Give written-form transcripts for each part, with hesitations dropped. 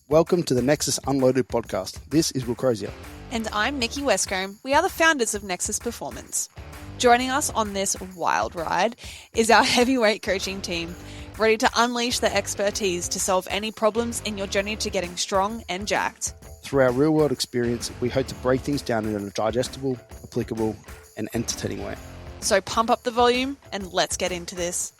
Welcome to the Nexus Unloaded podcast. This is Will Crozier. And I'm Nikki Westcombe. We are the founders of Nexus Performance. Joining us on this wild ride is our heavyweight coaching team, ready to unleash their expertise to solve any problems in your journey to getting strong and jacked. Through our real-world experience, we hope to break things down in a digestible, applicable, and entertaining way. So pump up the volume and let's get into this.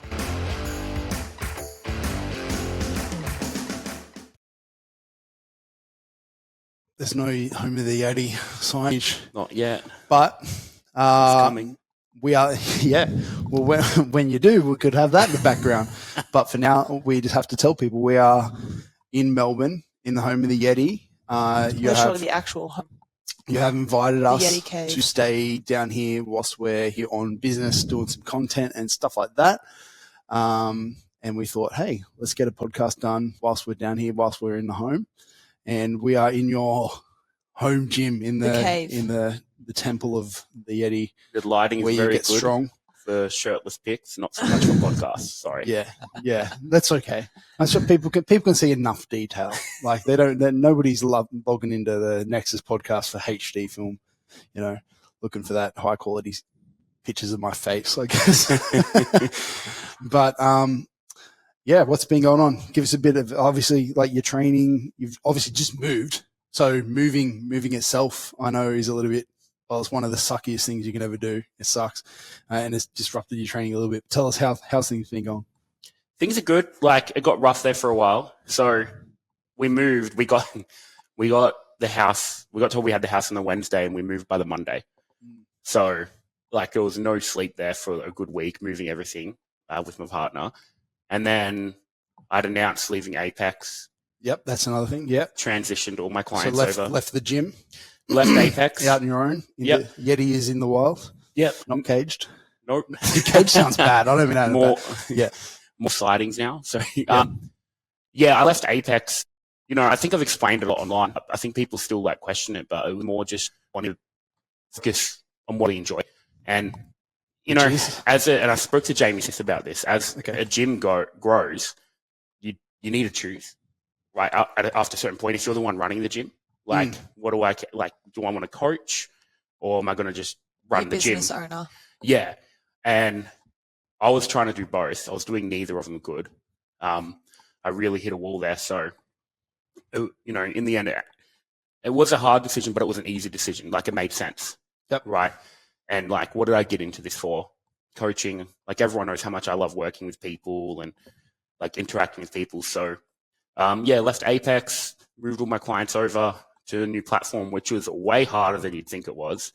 There's no Home of the Yeti signage. Not yet. But It's coming. we are, yeah. Well, when you do, we could have that in the background. But for now, we just have to tell people we are in Melbourne, in the Home of the Yeti. The actual home. You have invited us Yeti cave. to stay down here whilst we're here on business, doing some content and stuff like that. And we thought, hey, let's get a podcast done whilst we're down here, whilst we're in the home. And we are in your home gym in the cave. in the temple of the Yeti. The lighting where is you very get good strong. for shirtless pics, not so much for podcasts. Sorry. Yeah, that's okay. That's what people can see enough detail. Like nobody's logging into the Nexus podcast for HD film, looking for that high quality pictures of my face, I guess. But yeah, what's been going on? Give us a bit of, obviously, like your training. You've obviously just moved. So moving itself, I know, is a little bit, well, it's one of the suckiest things you can ever do. It sucks. And it's disrupted your training a little bit. Tell us how's things been going? Things are good. Like, it got rough there for a while. So we moved. We got the house. We got told we had the house on the Wednesday and we moved by the Monday. So, like, there was no sleep there for a good week, moving everything with my partner. And then I'd announced leaving Apex. Yep, that's another thing. Yep. Transitioned all my clients over. Left the gym. Left Apex. Out on your own. Yep. Yeti is in the wild. Yep. Not caged. Nope. Cage sounds bad. I don't even know. More, yeah. More sightings now. So, Yeah. I left Apex. I think I've explained it a lot online. I think people still question it, but it was more just wanting to focus on what I enjoy. And and I spoke to Jamie Smith about this. As a gym grows, you need to choose, right? After a certain point, if you're the one running the gym, what do I like? Do I want to coach, or am I going to just run the gym? Business owner. Yeah, and I was trying to do both. I was doing neither of them good. I really hit a wall there. So, in the end, it was a hard decision, but it was an easy decision. Like, it made sense. Yep. Right. And what did I get into this for? Coaching. Like, everyone knows how much I love working with people and interacting with people. So, left Apex, moved all my clients over to a new platform, which was way harder than you'd think it was.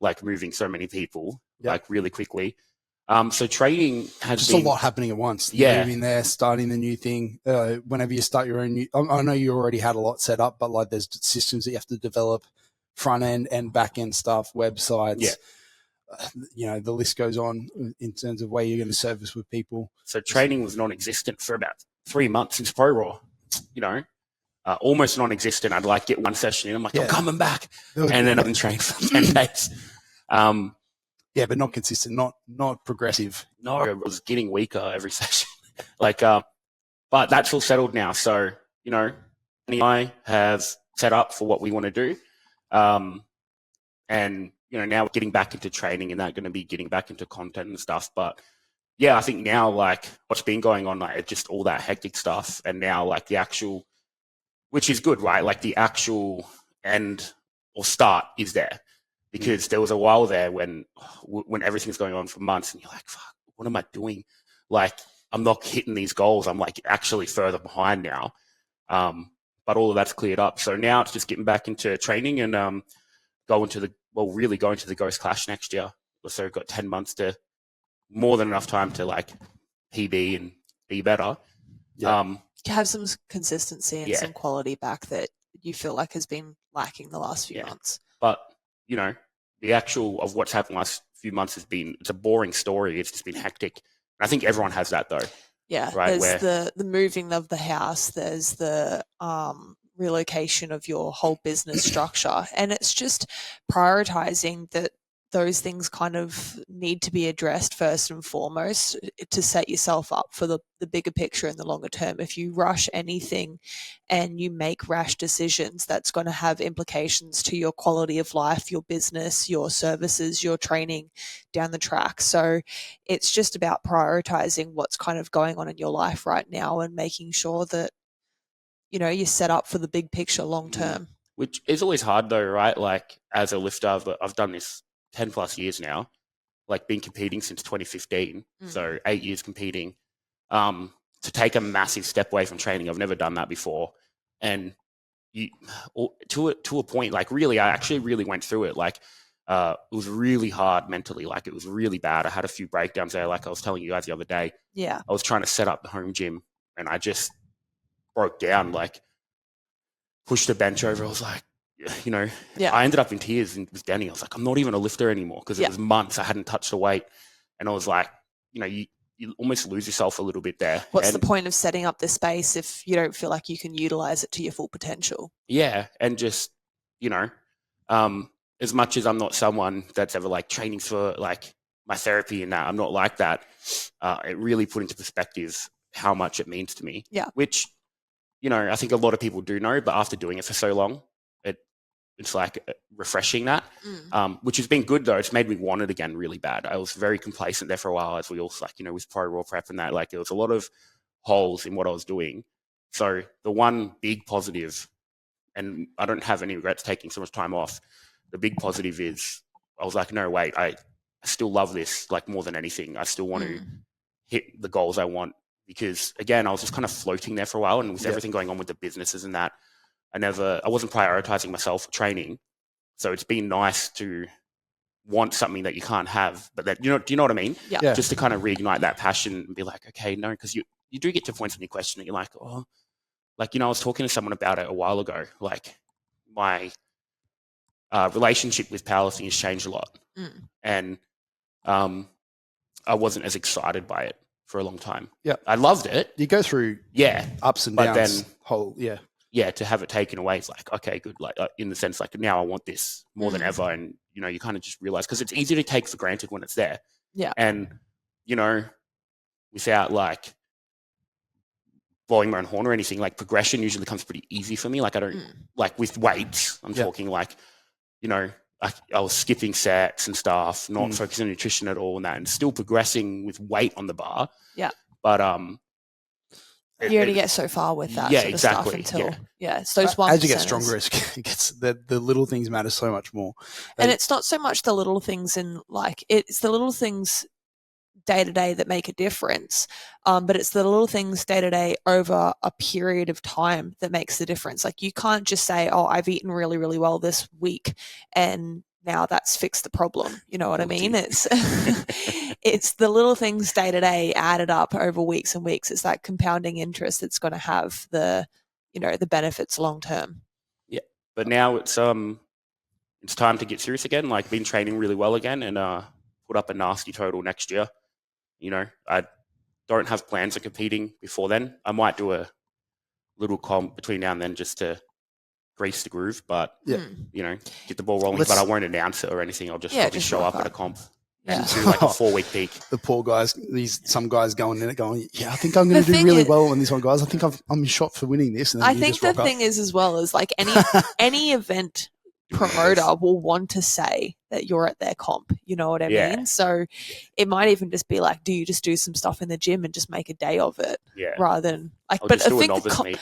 Like, moving so many people, really quickly. So training has just been a lot happening at once. Yeah. Moving there, starting the new thing. Whenever you start your own I know you already had a lot set up, but there's systems that you have to develop, front end and back end stuff, websites. Yeah. The list goes on in terms of where you're going to service with people. So training was non-existent for about 3 months since Pro Raw, almost non-existent. I'd get one session in. I'm I'm coming back. And then I've been training for 10 days. But not consistent, not progressive. No, it was getting weaker every session. But that's all settled now. So, I have set up for what we want to do. And, now getting back into training and that going to be getting back into content and stuff. But yeah, I think now, what's been going on, just all that hectic stuff. And now the actual, which is good, right? The actual end or start is there, because there was a while there when everything's going on for months and you're like, fuck, what am I doing? I'm not hitting these goals. I'm actually further behind now. But all of that's cleared up. So now it's just getting back into training and, going to the Ghost Clash next year. So we've got 10 months to more than enough time to PB and be better. To have some consistency and some quality back that you feel has been lacking the last few months. But, the actual of what's happened the last few months it's a boring story. It's just been hectic. And I think everyone has that though. Yeah. Right? There's the moving of the house. There's the relocation of your whole business structure. And it's just prioritizing that those things kind of need to be addressed first and foremost to set yourself up for the bigger picture in the longer term. If you rush anything and you make rash decisions, that's going to have implications to your quality of life, your business, your services, your training down the track. So it's just about prioritizing what's kind of going on in your life right now and making sure that, you know, you're set up for the big picture long term. Which is always hard though, right? Like as a lifter, I've done this 10 plus years now, like been competing since 2015. So 8 years competing. To take a massive step away from training, I've never done that before. And to a point, like really, I actually really went through it. Like it was really hard mentally. Like it was really bad. I had a few breakdowns there. Like I was telling you guys the other day, Yeah. I was trying to set up the home gym and I just broke down, like pushed the bench over. I was like, you know, I ended up in tears with Danny. I was like, I'm not even a lifter anymore because it was months I hadn't touched a weight. And I was like, you know, you almost lose yourself a little bit there. What's the point of setting up this space if you don't feel like you can utilize it to your full potential? Yeah. And just, you know, as much as I'm not someone that's ever like training for like my therapy and that, I'm not like that. It really put into perspective how much it means to me. Yeah. Which, you know, I think a lot of people do know, but after doing it for so long, it's like refreshing that, which has been good though. It's made me want it again really bad. I was very complacent there for a while, as we all like, you know, with pro raw prep and that, like there was a lot of holes in what I was doing. So the one big positive, and I don't have any regrets taking so much time off. The big positive is I was like, no, wait, I still love this like more than anything. I still want to hit the goals I want because again, I was just kind of floating there for a while, and with everything going on with the businesses and that, I wasn't prioritizing myself for training. So it's been nice to want something that you can't have, but that, you know, do you know what I mean? Yeah. Just to kind of reignite that passion and be like, okay, no, because you do get to points when you question it. You're like, oh, like, you know, I was talking to someone about it a while ago. Like my relationship with powerlifting has changed a lot. And I wasn't as excited by it for a long time. Yeah. I loved it. You go through ups and but downs. Then, to have it taken away, it's like, okay, good. Like in the sense, like now I want this more than ever. And, you know, you kind of just realize, because it's easy to take for granted when it's there. Yeah. And, you know, without like blowing my own horn or anything, like progression usually comes pretty easy for me. Like I don't, like with weights, I'm talking like, you know, I was skipping sets and stuff, not focusing on nutrition at all and that, and still progressing with weight on the bar. Yeah. But, you only get so far with that sort of stuff until it's those 1%. As you get stronger, it gets the little things matter so much more. And it's not so much the little things in like it's the little things day to day that make a difference, but it's the little things day to day over a period of time that makes the difference. Like you can't just say, "Oh, I've eaten really, really well this week," and now that's fixed the problem. You know what I mean? It's it's the little things day to day added up over weeks and weeks. It's that compounding interest that's going to have the, you know, the benefits long term. Yeah, but now it's time to get serious again. Like been training really well again, and put up a nasty total next year. You know, I don't have plans of competing before then. I might do a little comp between now and then just to grease the groove, but you know, get the ball rolling. But I won't announce it or anything. I'll just show up at a comp and do like a 4-week peak. The poor guys, some guys going in it going, I think I'm going to do really well on this one, guys. I think I'm shot for winning this. And then I think the thing is as well is like any event promoter will want to say that you're at their comp, you know what I mean? So it might even just be like, do you just do some stuff in the gym and just make a day of it rather than like, but I think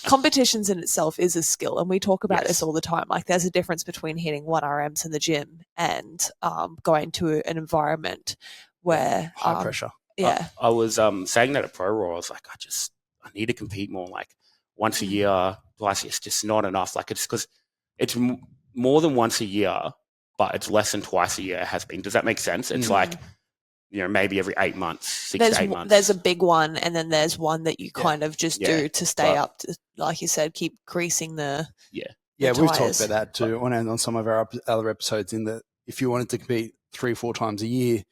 competitions in itself is a skill, and we talk about this all the time. Like there's a difference between hitting 1 RMs in the gym and going to an environment where high pressure. I was saying that at Pro Raw, I was like, I need to compete more, like once a year, twice. It's just not enough. Like it's because it's more than once a year, but it's less than twice a year. It has been. Does that make sense? It's like, you know, maybe every 8 months, 6 to 8 months. There's a big one, and then there's one that you kind of just do to stay up to, like you said, keep greasing the we've talked about that too on some of our other episodes. In that, if you wanted to compete 3 or 4 times a year,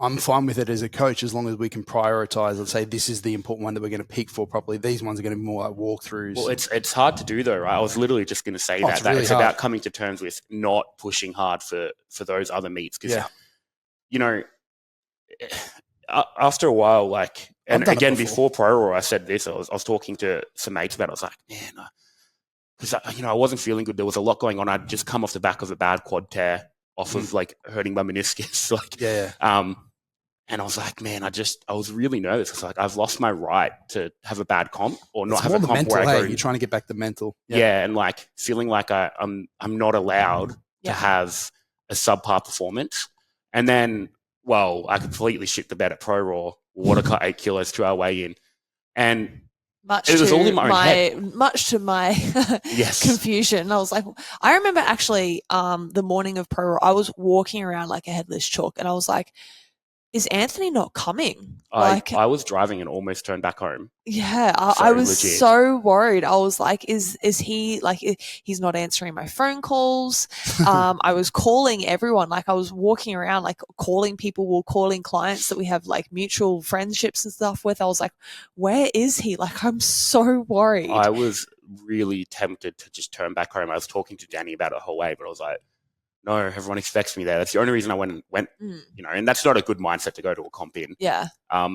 I'm fine with it as a coach as long as we can prioritize and say this is the important one that we're going to peak for properly. These ones are going to be more like walkthroughs. Well, it's hard to do though, right? I was literally just going to say that really it's hard. about coming to terms with not pushing hard for those other meets because you know, after a while, like, and again before Pro Raw, I said this. I was talking to some mates about it. I was like, man, because I wasn't feeling good. There was a lot going on. I'd just come off the back of a bad quad tear off of like hurting my meniscus, and I was like, man, I was really nervous. It's like I've lost my right to have a bad comp or not have a comp where I go. You're trying to get back the mental. Yeah, and like feeling like I'm not allowed to have a subpar performance. And then, well, I completely shit the bed at Pro Raw, water cut 8 kilos to our weigh in. And it was all in my own head. Much to my confusion. I was like, I remember actually the morning of Pro Raw, I was walking around like a headless chook and I was like, is Anthony not coming? I was driving and almost turned back home. Yeah, I was so worried. I was like, is he like, he's not answering my phone calls. I was calling everyone. Like I was walking around, like calling people, calling clients that we have like mutual friendships and stuff with. I was like, where is he? Like, I'm so worried. I was really tempted to just turn back home. I was talking to Danny about it the whole way, but I was like, no, everyone expects me there. That's the only reason I went, and that's not a good mindset to go to a comp in. Yeah. I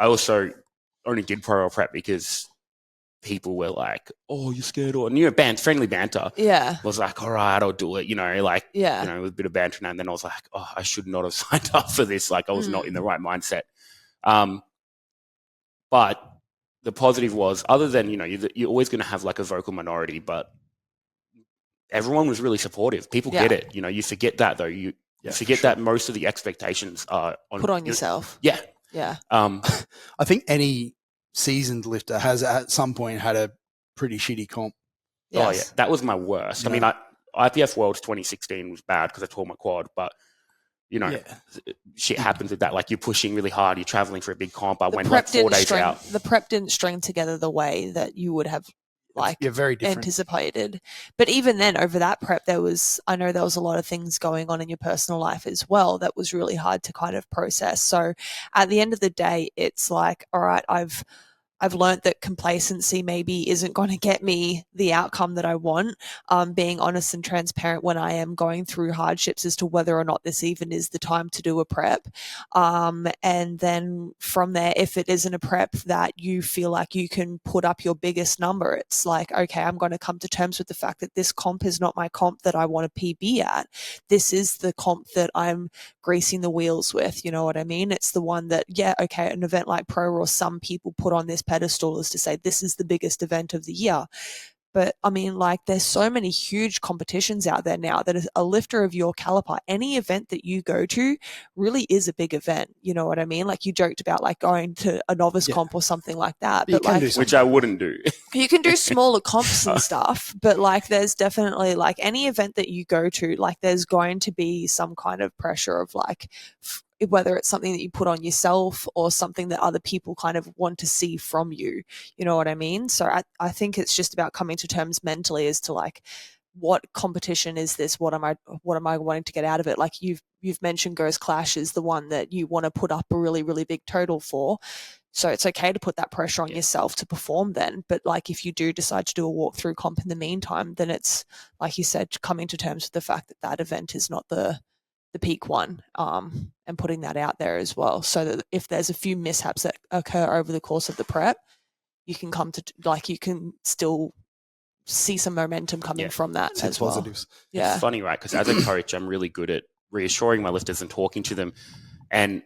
also only did pro prep because people were like, oh, you're scared or, friendly banter. Yeah. I was like, all right, I'll do it, with a bit of banter. And then I was like, oh, I should not have signed up for this. Like I was not in the right mindset. But the positive was, other than, you're always going to have like a vocal minority, but everyone was really supportive. People get it. You forget that though. You forget that most of the expectations are put on yourself. Yeah. Yeah. I think any seasoned lifter has at some point had a pretty shitty comp. Yes. Oh yeah, that was my worst. I mean, IPF Worlds 2016 was bad because I tore my quad, but shit happens with that. Like you're pushing really hard. You're traveling for a big comp. I went like 4 days out. The prep didn't string together the way that you would have very different. Anticipated. But even then, over that prep, I know there was a lot of things going on in your personal life as well that was really hard to kind of process. So at the end of the day, it's like, all right, I've learned that complacency maybe isn't going to get me the outcome that I want. Being honest and transparent when I am going through hardships as to whether or not this even is the time to do a prep. And then from there, if it isn't a prep that you feel like you can put up your biggest number, it's like, okay, I'm going to come to terms with the fact that this comp is not my comp that I want a PB at. This is the comp that I'm greasing the wheels with. You know what I mean? It's the one that, an event like Pro Raw, some people put on this pedestal is to say this is the biggest event of the year. But I mean, like, there's so many huge competitions out there now that a lifter of your caliber, any event that you go to really is a big event. You know what I mean? Like you joked about like going to a novice comp or something like that. But like, which I wouldn't do. You can do smaller comps and stuff, but like there's definitely like any event that you go to, like there's going to be some kind of pressure of like, whether it's something that you put on yourself or something that other people kind of want to see from you. You know what I mean? So I think it's just about coming to terms mentally as to like, what competition is this? What am I wanting to get out of it? Like you've mentioned Girls Clash is the one that you want to put up a really, really big total for. So it's okay to put that pressure on yourself to perform then. But like if you do decide to do a walkthrough comp in the meantime, then it's, like you said, coming to terms with the fact that that event is not the peak one, and putting that out there as well. So that if there's a few mishaps that occur over the course of the prep, you can you can still see some momentum coming from that as positives. Well. Yeah. It's funny, right? Because as a coach, I'm really good at reassuring my lifters and talking to them. And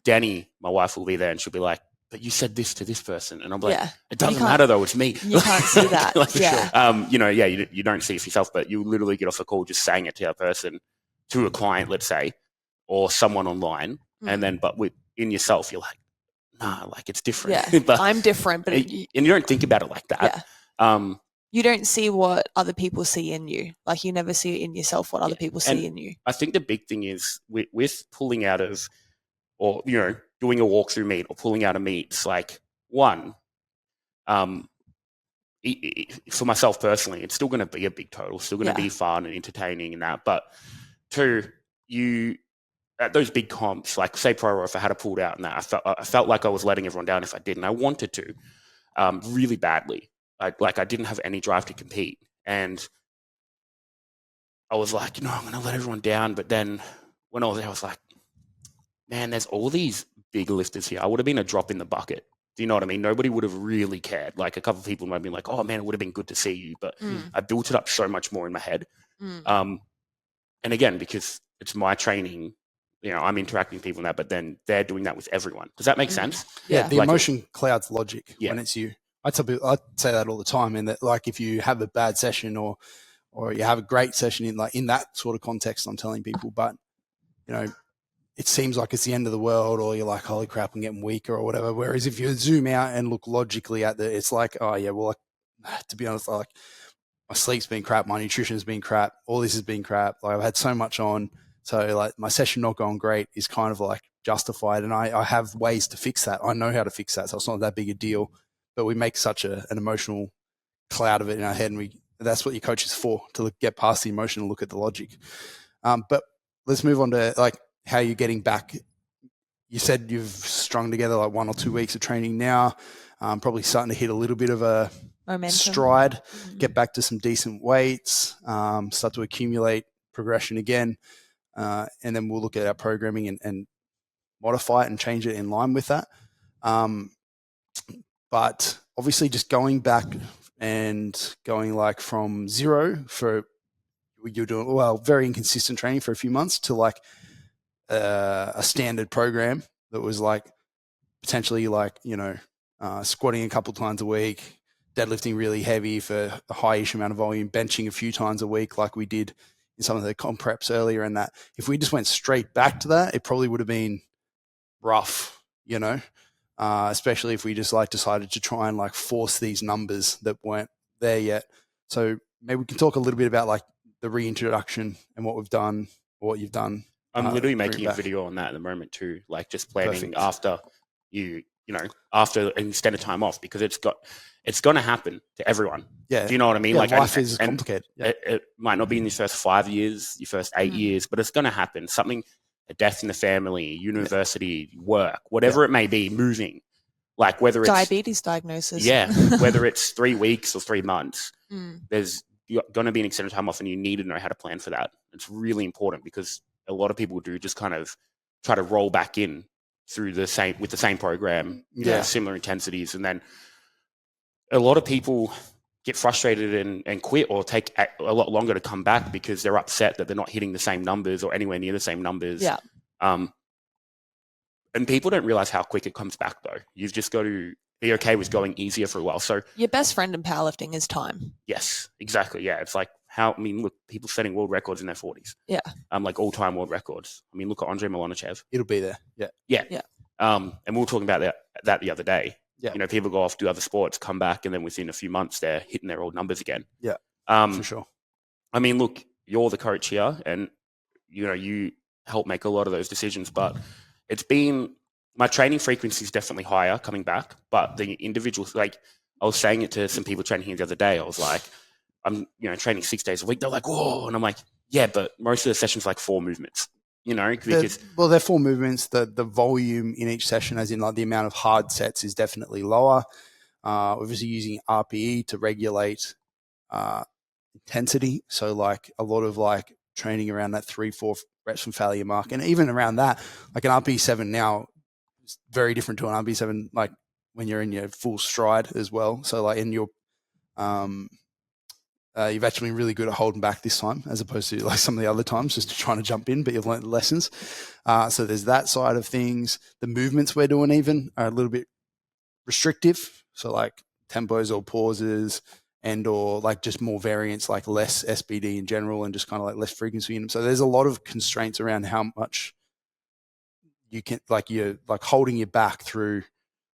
Danny, my wife, will be there and she'll be like, but you said this to this person. And I'm like, it doesn't matter though, it's me. You can't see that. You don't see it for yourself, but you literally get off a call just saying it to a person, to a client, let's say, or someone online. And then, but in yourself, you're like, nah, like it's different. Yeah, but, I'm different. But and you don't think about it like that. Yeah. You don't see what other people see in you. Like you never see it in yourself what other people see in you. I think the big thing is with pulling out of, or, doing a walkthrough meet or pulling out a meet, it's like, one, for myself personally, it's still going to be a big total, still going to be fun and entertaining and that. But two, you at those big comps, like say Pro, if I had a pulled out and that, I felt like I was letting everyone down if I didn't. I wanted to really badly. I didn't have any drive to compete. And I was like, I'm going to let everyone down. But then when I was there, I was like, man, there's all these big lifters here. I would have been a drop in the bucket. Do you know what I mean? Nobody would have really cared. Like a couple of people might have been like, oh man, it would have been good to see you. But I built it up so much more in my head. And again, because it's my training, I'm interacting with people now, but then they're doing that with everyone. Does that make sense? Yeah, the emotion clouds logic when it's you. I say that all the time, and that like if you have a bad session or you have a great session in that sort of context, I'm telling people, but it seems like it's the end of the world, or you're like, holy crap, I'm getting weaker or whatever. Whereas if you zoom out and look logically at it's like, oh yeah, well, to be honest, like my sleep's been crap, my nutrition's been crap, all this has been crap. Like I've had so much on. So like my session not going great is kind of like justified, and I have ways to fix that. I know how to fix that, so it's not that big a deal. But we make such an emotional cloud of it in our head, and that's what your coach is for, to get past the emotion and look at the logic. But let's move on to like how you're getting back. You said you've strung together like 1 or 2 weeks of training now, probably starting to hit a little bit of a momentum, stride, get back to some decent weights, start to accumulate progression again. And then we'll look at our programming and modify it and change it in line with that. But obviously just going back and going like from zero for you're doing, very inconsistent training for a few months to like a standard program that was like potentially like, squatting a couple times a week, deadlifting really heavy for a high-ish amount of volume, benching a few times a week like we did in some of the comp preps earlier, and that if we just went straight back to that, it probably would have been rough, especially if we just like decided to try and like force these numbers that weren't there yet. So maybe we can talk a little bit about like the reintroduction and what we've done or what you've done. I'm literally making a video on that at the moment too, like just planning after after an extended time off, because it's going to happen to everyone. Yeah. Do you know what I mean? Yeah, like life is complicated. Yeah. It might not be in your first 5 years, your first 8 years, but it's going to happen. Something, a death in the family, university, work, whatever it may be, moving, like whether it's diabetes diagnosis. Yeah. Whether it's 3 weeks or 3 months, there's going to be an extended time off, and you need to know how to plan for that. It's really important, because a lot of people do just kind of try to roll back in with the same program, similar intensities. And then a lot of people get frustrated and quit, or take a lot longer to come back because they're upset that they're not hitting the same numbers or anywhere near the same numbers. Yeah. And people don't realize how quick it comes back though. You've just got to be okay with going easier for a while. So your best friend in powerlifting is time. Yes, exactly. Yeah. It's like look, people setting world records in their 40s. Yeah. Like all-time world records. I mean, look at Andrei Milonichev. It'll be there. Yeah. Yeah. Yeah. And we were talking about that the other day. Yeah. People go off, do other sports, come back, and then within a few months, they're hitting their old numbers again. Yeah. For sure. I mean, look, you're the coach here, and, you help make a lot of those decisions, but it's been, my training frequency is definitely higher coming back, but the individuals, like I was saying it to some people training here the other day, I was like, I'm, training 6 days a week. They're like, whoa. And I'm like, yeah, but most of the sessions like 4 movements, because they're 4 movements. The volume in each session, as in like the amount of hard sets, is definitely lower. Obviously using RPE to regulate intensity. So like a lot of like training around that 3-4 reps from failure mark. And even around that, like an RPE 7 now is very different to an RPE 7, like when you're in your full stride as well. So like in your, you've actually been really good at holding back this time, as opposed to like some of the other times just trying to jump in, but you've learned the lessons. So there's that side of things. The movements we're doing even are a little bit restrictive. So like tempos or pauses, and or like just more variance, like less SBD in general, and just kind of like less frequency in them. So there's a lot of constraints around how much you can, like you're like holding you back through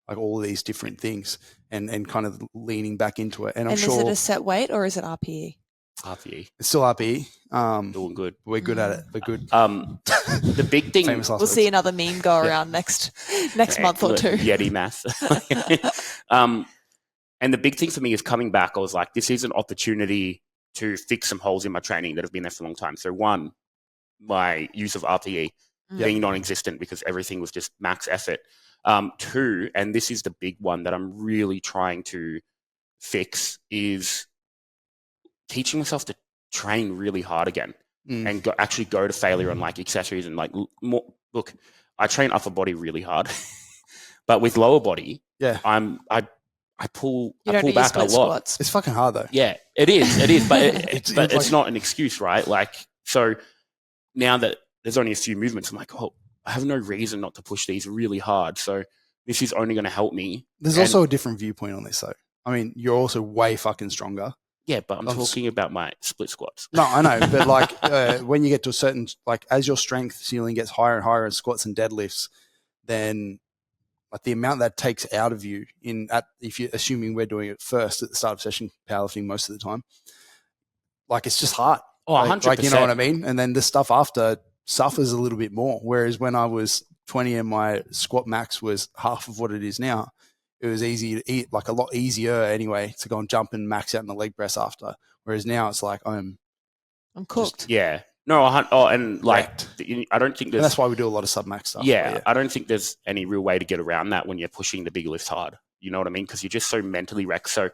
like all of these different things, and kind of leaning back into it. And I'm sure. Is it a set weight or is it RPE? RPE. It's still RPE. Doing good. We're good at it. We're good. The big thing. We'll see another meme go around next month or two. Yeti math. And the big thing for me is coming back. I was like, this is an opportunity to fix some holes in my training that have been there for a long time. So one, my use of RPE. being non-existent because everything was just max effort. 2, and this is the big one that I'm really trying to fix, is teaching myself to train really hard again and actually go to failure on like accessories and like more. Look, I train upper body really hard, but with lower body, I pull back a lot. Squats. It's fucking hard though. Yeah, it is, but it's not an excuse, right? Like, so now that there's only a few movements, I'm like, oh, I have no reason not to push these really hard. So this is only going to help me. There's also a different viewpoint on this though. I mean, you're also way fucking stronger. Yeah, but I'm talking about my split squats. No, I know, but like when you get to a certain, like as your strength ceiling gets higher and higher in squats and deadlifts, then like the amount that takes out of you if you're assuming we're doing it first at the start of session powerlifting most of the time, like it's just hard. Oh, 100%. Like, you know what I mean? And then the stuff after suffers a little bit more. Whereas when I was 20 and my squat max was half of what it is now, it was easy to eat, like a lot easier anyway, to go and jump and max out in the leg press after. Whereas now it's like I'm cooked. Yeah. No, and like I don't think there's. And that's why we do a lot of sub max stuff. Yeah, I don't think there's any real way to get around that when you're pushing the big lifts hard. You know what I mean? Because you're just so mentally wrecked. So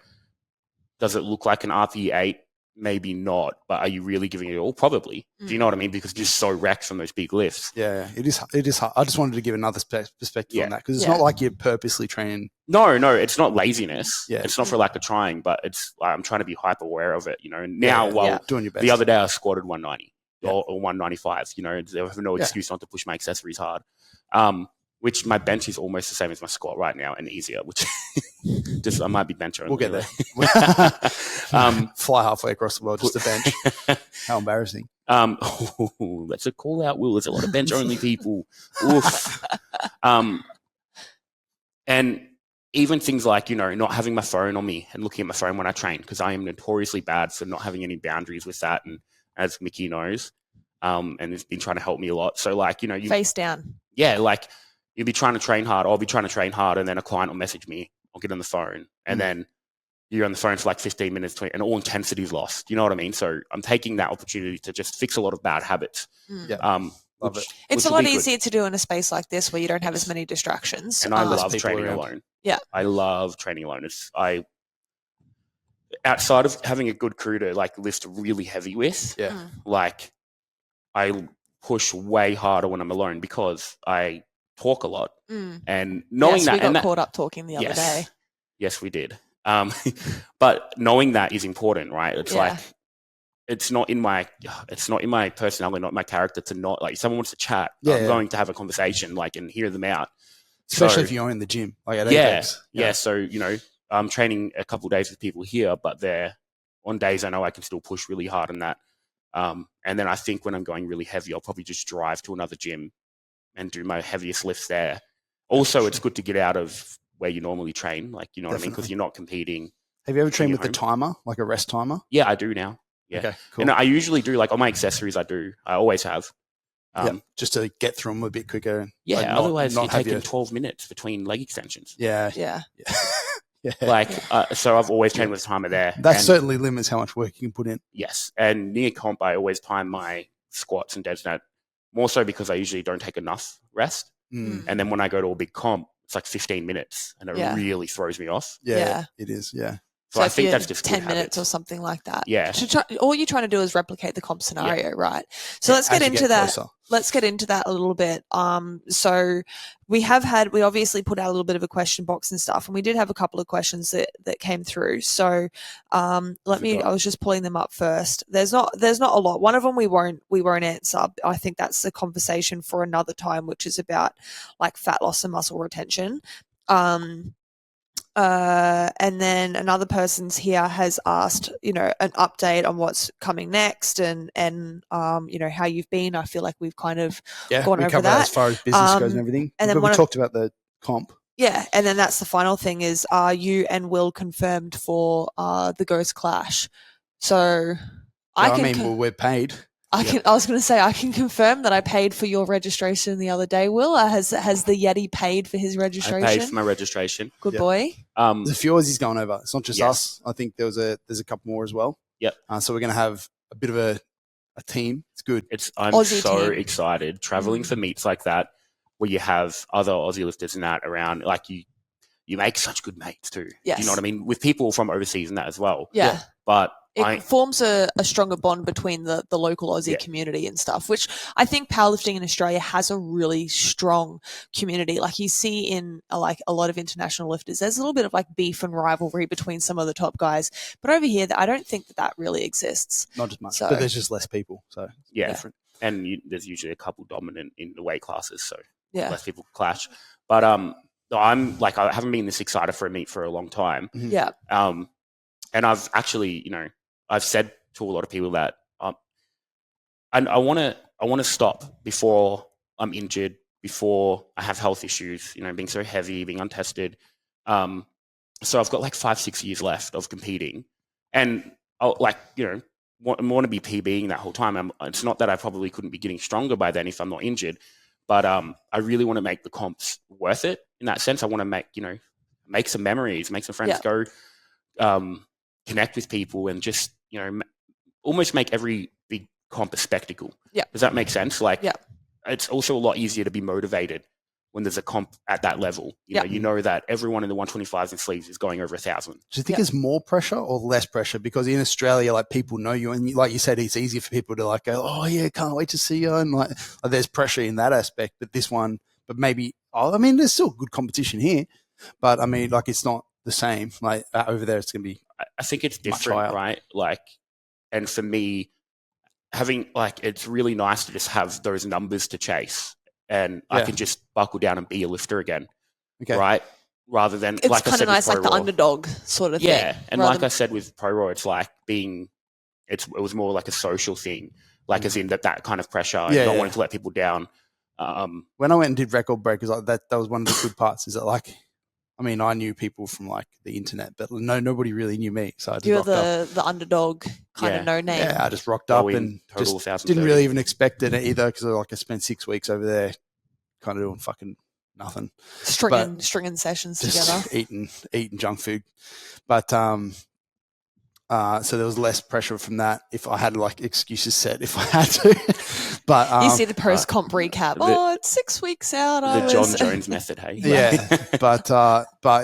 does it look like an RP8? Maybe not, but are you really giving it all? Probably. Do you know what I mean? Because you're just so wrecked from those big lifts. Yeah, it is hard. I just wanted to give another perspective on that because it's not like you're purposely training. No, it's not laziness. Yeah. It's not for lack of trying, but it's I'm trying to be hyper aware of it. You know, now doing your best. The other day I squatted 190 or 195. You know, I have no excuse not to push my accessories hard. Which my bench is almost the same as my squat right now and easier, which just I might be bench only. We'll get there. Fly halfway across the world just to bench. How embarrassing. That's a call out, Will. There's a lot of bench only people. Oof. And even things like, you know, not having my phone on me and looking at my phone when I train, because I am notoriously bad for not having any boundaries with that. And as Mickey knows, and has been trying to help me a lot. So like, you know, face down. Yeah, like you'll be trying to train hard. I'll be trying to train hard, and then a client will message me. I'll get on the phone, and then you're on the phone for like 15 minutes, 20, and all intensity is lost. You know what I mean? So I'm taking that opportunity to just fix a lot of bad habits. It's a lot easier to do in a space like this where you don't have as many distractions. And I love training alone. Yeah, I love training alone. Outside of having a good crew to like lift really heavy with, like I push way harder when I'm alone because I talk a lot. And knowing that, we got caught up talking the other day. Yes, we did. But knowing that is important, right? It's like it's not in my personality, not my character to not like. If someone wants to chat, I'm going to have a conversation, like, and hear them out. Especially if you're in the gym, like at Apex. Yeah. So you know, I'm training a couple of days with people here, but they're on days I know I can still push really hard on that. And then I think when I'm going really heavy, I'll probably just drive to another gym and do my heaviest lifts there. Also, it's good to get out of where you normally train, like, you know what I mean? Because you're not competing. Have you ever trained with the timer, like a rest timer? Yeah, I do now. Yeah. Okay, cool. And I usually do, like on my accessories, I always have. Just to get through them a bit quicker. Yeah, like otherwise you're taking 12 minutes between leg extensions. Yeah. Like, so I've always trained with a timer there. That certainly limits how much work you can put in. Yes. And near comp, I always time my squats and deadlift, more so because I usually don't take enough rest. And then when I go to a big comp, it's like 15 minutes and it really throws me off. Yeah, it is. Yeah. So I think that's just 10 minutes or something like that. Yeah. All you're trying to do is replicate the comp scenario, right? So let's get into that. Closer. Let's get into that a little bit. So we obviously put out a little bit of a question box and stuff, and we did have a couple of questions that came through. So I was just pulling them up first. There's not a lot. One of them we won't answer. I think that's a conversation for another time, which is about like fat loss and muscle retention. And then another person's here has asked, you know, an update on what's coming next and you know, how you've been. I feel like we've kind of gone over that as far as business goes and everything. And then we talked about the comp. Yeah, and then that's the final thing is, are you and Will confirmed for the Ghost Clash? So we're paid. I was going to say I can confirm that I paid for your registration the other day. Will, has the Yeti paid for his registration? I paid for my registration. Good boy. There's a few Aussies going over. It's not just us. I think there's a couple more as well. Yep. So we're going to have a bit of a a team. It's good. I'm Aussie so team. excited traveling for meets like that, where you have other Aussie lifters and that around. Like you make such good mates too. Yes. Do you know what I mean? With people from overseas and that as well. Yeah. But it forms a stronger bond between the local Aussie community and stuff, which I think powerlifting in Australia has a really strong community. Like you see in like a lot of international lifters, there's a little bit of like beef and rivalry between some of the top guys. But over here, I don't think that really exists. Not as much, but there's just less people. So different. And there's usually a couple dominant in the weight classes, so less people clash. But I'm like, I haven't been this excited for a meet for a long time. Mm-hmm. Yeah. And I've actually, I've said to a lot of people that I want to stop before I'm injured, before I have health issues, being so heavy, being untested. So I've got like 5-6 years left of competing, and I'll want to be PBing that whole time. It's not that I probably couldn't be getting stronger by then if I'm not injured, but I really want to make the comps worth it in that sense. I want to make some memories, make some friends, go connect with people, and just almost make every big comp a spectacle. Yeah. Does that make sense? Like, it's also a lot easier to be motivated when there's a comp at that level. You know that everyone in the 125s and sleeves is going over 1,000. Do you think it's more pressure or less pressure? Because in Australia, like, people know you, and like you said, it's easier for people to like go, oh yeah, can't wait to see you, and like there's pressure in that aspect. But this one, there's still good competition here, but I mean, like, it's not the same. Like over there, it's gonna be. I think it's different, right? Like, and for me, having it's really nice to just have those numbers to chase, and I can just buckle down and be a lifter again, right? Rather than it's kind of nice, like the underdog sort of thing. Yeah, and like I said with Pro Raw, it's like it was more like a social thing, like as in that kind of pressure, not wanting to let people down. When I went and did record breakers, that was one of the good parts. Is that like, I mean, I knew people from like the internet, but nobody really knew me. So I just rocked up. The underdog kind of no name. Yeah, I just rocked up and just didn't really even expect it either, because I spent 6 weeks over there, kind of doing fucking nothing, stringing sessions together, eating junk food. But so there was less pressure from that. If I had like excuses set, if I had to, but you see the post comp recap. It's 6 weeks out. The John Jones method, hey? Yeah, but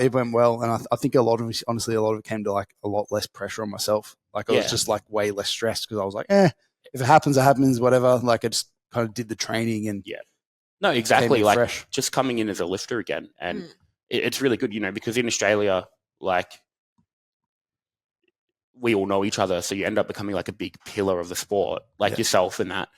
it went well, and I think a lot of it came to like a lot less pressure on myself. Like I was just like way less stressed, because I was like, if it happens, it happens, whatever. Like I just kind of did the training and no, exactly. Like fresh. Just coming in as a lifter again, and it's really good, because in Australia, like, we all know each other, so you end up becoming like a big pillar of the sport, like yourself and that.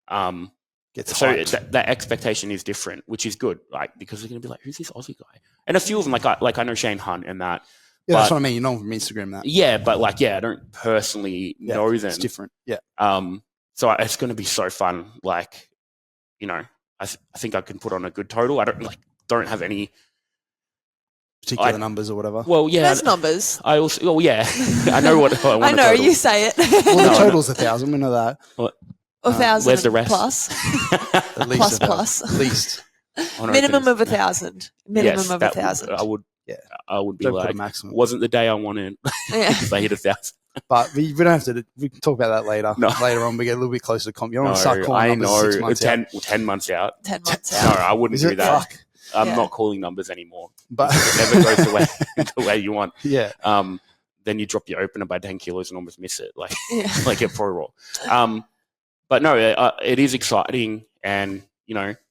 So that expectation is different, which is good, like, because they're going to be like, who's this Aussie guy? And a few of them, like I know Shane Hunt and that. Yeah, that's what I mean. You know them from Instagram, that. Yeah, but I don't personally know them. It's different. Yeah. So it's going to be so fun. Like, I think I can put on a good total. I don't have any particular numbers or whatever. Well, yeah, there's numbers. I also, I know what I want. I know you say it. Well, the total's 1,000. We know that. 1,000. Where's the rest? Plus. At least plus. At least. Minimum of 1,000. Minimum of 1,000. I would. Yeah. I would be don't like, maximum. Wasn't the day I wanted. If I hit 1,000. But we don't have to. We can talk about that later. No. Later on, we get a little bit closer to comp. You don't want to start calling numbers 6 months out. 10 months out. 10 months out. No, I wouldn't do that. Fuck. I'm not calling numbers anymore. But it never goes the way you want. Yeah. Then you drop your opener by 10 kilos and almost miss it, like at Pro Raw. But no, it is exciting, and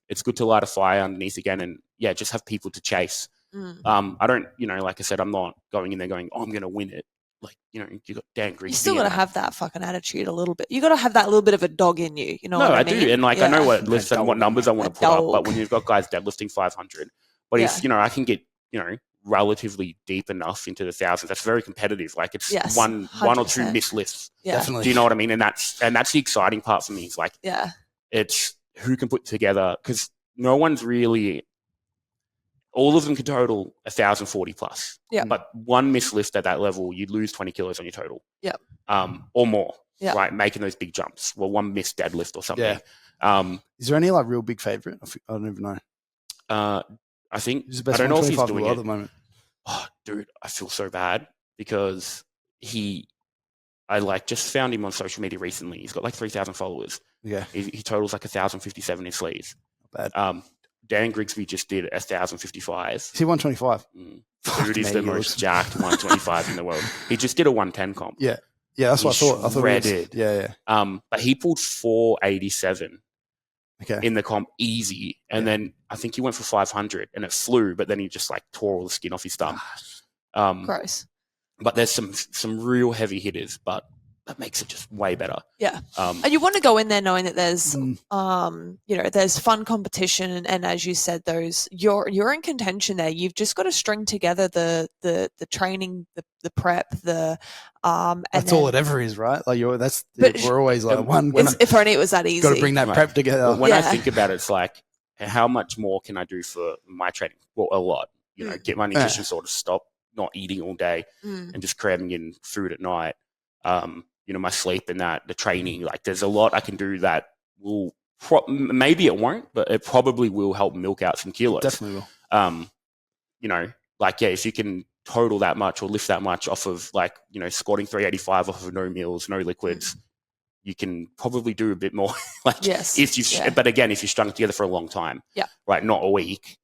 it's good to light a fire underneath again, and just have people to chase. I don't, like I said, I'm not going in there going, I'm going to win it. Like, you got Dan Greasy. You still got to have that fucking attitude a little bit. You got to have that little bit of a dog in you. You know what I mean? No, I do. And I know what lifts and what numbers I want to put up. But when you've got guys deadlifting 500, but if, I can get, relatively deep enough into the thousands, that's very competitive. Like it's one or two missed lifts. Yeah. Definitely. Do you know what I mean? And that's the exciting part for me. Is like, it's who can put together, because no one's really, all of them can total 1,040 plus. Yeah. But one missed lift at that level, you'd lose 20 kilos on your total. Yeah. Or more. Yeah. Right. Making those big jumps. Well, one missed deadlift or something. Yeah. Is there any like real big favorite? I don't even know. I think, I don't know if he's doing it at the moment. Oh, dude, I feel so bad because he I like just found him on social media recently. He's got like 3,000 followers. Yeah, He totals like 1,057 in sleeves. not bad. Dan Grigsby just did 1,055. Is he 125? Dude is the most jacked 125 in the world. He just did a 110 comp. Yeah, that's what I thought. I thought shredded. Yeah. But he pulled 487 Okay. in the comp easy, and then I think he went for 500, and it flew. But then he just like tore all the skin off his thumb. Gross. But there's some real heavy hitters, but that makes it just way better. Yeah. And you want to go in there knowing that there's, there's fun competition. And as you said, you're in contention there. You've just got to string together the training, the prep, that's all it ever is, right? Like we're always like if only it was that easy. Got to bring that prep together. When I think about it, it's like, how much more can I do for my training? Well, a lot. Get my nutrition sort of stop not eating all day and just cramming in food at night. My sleep and the training, like there's a lot I can do that will maybe it won't, but it probably will help milk out some kilos. Definitely will. If you can total that much or lift that much off of squatting 385 off of no meals, no liquids, you can probably do a bit more. But again, if you strung it together for a long time, right, not a week,